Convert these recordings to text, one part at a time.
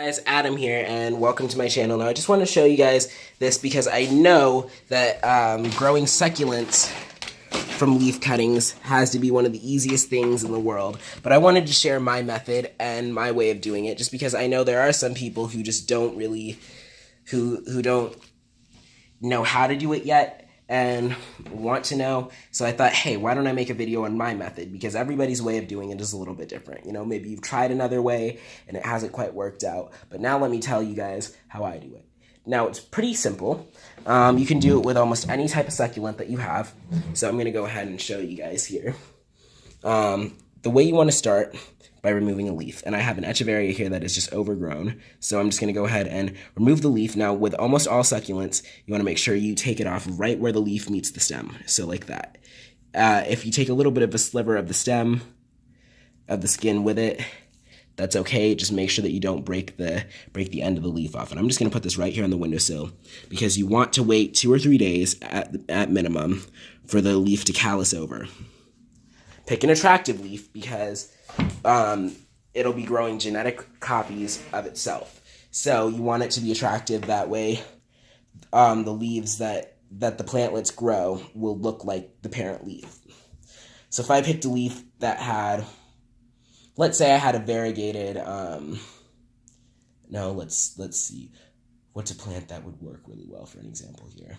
Guys, Adam here, and welcome to my channel. Now, I just want to show you guys this because I know that growing succulents from leaf cuttings has to be one of the easiest things in the world. But I wanted to share my method and my way of doing it, just because I know there are some people who just don't really, who don't know how to do it yet and want to know. So I thought, hey, why don't I make a video on my method? Because everybody's way of doing it is a little bit different. You know, maybe you've tried another way and it hasn't quite worked out. But now let me tell you guys how I do it. Now, it's pretty simple. You can do it with almost any type of succulent that you have. So I'm going to go ahead and show you guys here. The way you want to start by removing a leaf. And I have an echeveria here that is just overgrown. So I'm just going to go ahead and remove the leaf. Now, with almost all succulents, you want to make sure you take it off right where the leaf meets the stem. So like that. If you take a little bit of a sliver of the stem, of the skin with it, that's okay. Just make sure that you don't break the end of the leaf off. And I'm just going to put this right here on the windowsill because you want to wait 2 or 3 days at minimum for the leaf to callus over. Pick an attractive leaf because it'll be growing genetic copies of itself. So you want it to be attractive, that way the leaves that the plantlets grow will look like the parent leaf. So if I picked a leaf that had, let's say I had a variegated, no, let's see, what's a plant that would work really well for an example here?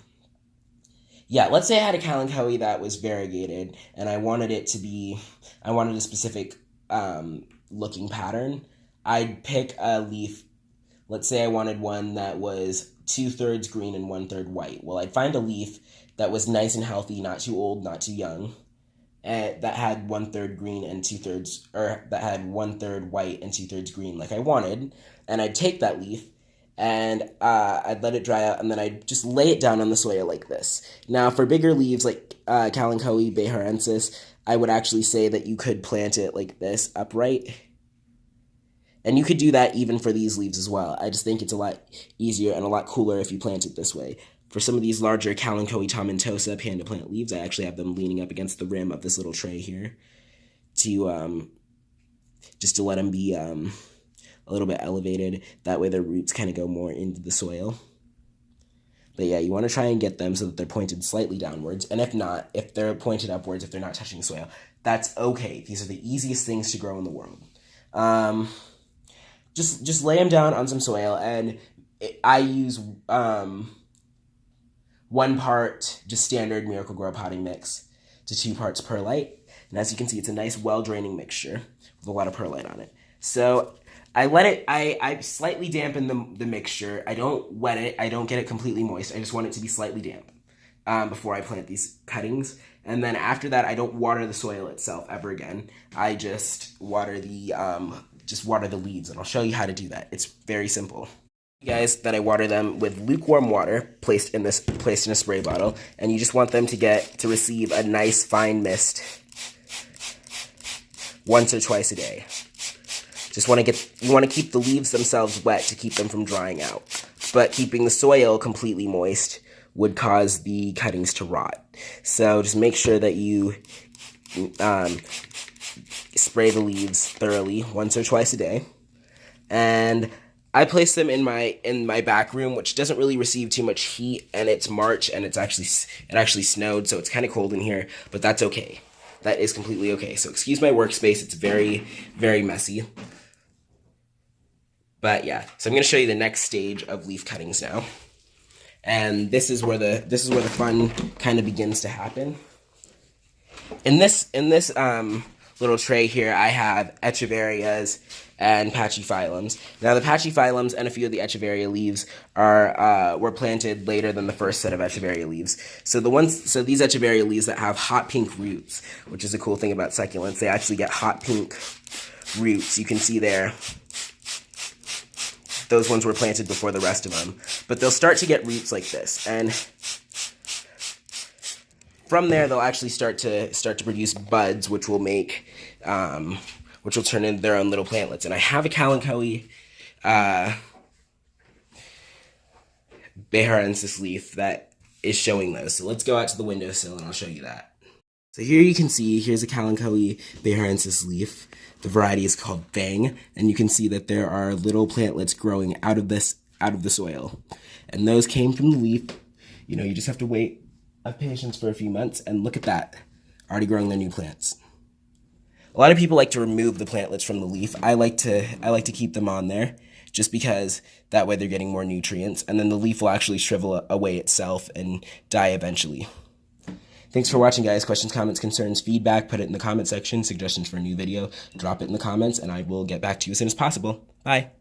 Yeah, let's say I had a kalanchoe that was variegated, and I wanted it to be, I wanted a specific looking pattern. I'd pick a leaf, let's say I wanted one that was 2/3 green and 1/3 white. Well, I'd find a leaf that was nice and healthy, not too old, not too young, and that had 1/3 green and 2/3, or that had 1/3 white and 2/3 green like I wanted, and I'd take that leaf, and I'd let it dry out, and then I'd just lay it down on the soil like this. Now, for bigger leaves like kalanchoe, beharensis, I would actually say that you could plant it like this, upright. And you could do that even for these leaves as well. I just think it's a lot easier and a lot cooler if you plant it this way. For some of these larger kalanchoe tomentosa panda plant leaves, I actually have them leaning up against the rim of this little tray here to just to let them be a little bit elevated. That way their roots kind of go more into the soil. But yeah, you want to try and get them so that they're pointed slightly downwards. And if not, if they're pointed upwards, if they're not touching the soil, that's okay. These are the easiest things to grow in the world. Just lay them down on some soil, and I use 1 part just standard Miracle-Gro potting mix to 2 parts perlite. And as you can see, it's a nice, well-draining mixture with a lot of perlite on it. So I let it, I slightly dampen the mixture. I don't wet it. I don't get it completely moist. I just want it to be slightly damp before I plant these cuttings. And then after that, I don't water the soil itself ever again. I just water the leaves, and I'll show you how to do that. It's very simple. Guys, that I water them with lukewarm water placed in a spray bottle, and you just want them to receive a nice fine mist once or twice a day. You want to keep the leaves themselves wet to keep them from drying out. But keeping the soil completely moist would cause the cuttings to rot. So just make sure that you spray the leaves thoroughly once or twice a day. And I place them in my back room, which doesn't really receive too much heat, and it's March, and it actually snowed, so it's kind of cold in here, but that's okay. That is completely okay. So excuse my workspace. It's very, very messy. But yeah, so I'm going to show you the next stage of leaf cuttings now. And this is where the fun kind of begins to happen. In this little tray here, I have echeverias and pachyphyllums. Now, the pachyphyllums and a few of the echeveria leaves were planted later than the first set of echeveria leaves. So these echeveria leaves that have hot pink roots, which is a cool thing about succulents, they actually get hot pink roots. You can see there, those ones were planted before the rest of them. But they'll start to get roots like this, and from there they'll actually start to produce buds, which will turn into their own little plantlets. And I have a kalanchoe beharensis leaf that is showing those. So let's go out to the windowsill and I'll show you that. So here you can see, here's a Kalanchoe beharensis leaf. The variety is called Bang, and you can see that there are little plantlets growing out of the soil. And those came from the leaf. You know, you just have to wait, have patience for a few months, and look at that, already growing their new plants. A lot of people like to remove the plantlets from the leaf. I like to keep them on there, just because that way they're getting more nutrients, and then the leaf will actually shrivel away itself and die eventually. Thanks for watching, guys. Questions, comments, concerns, feedback, put it in the comment section. Suggestions for a new video, drop it in the comments, and I will get back to you as soon as possible. Bye.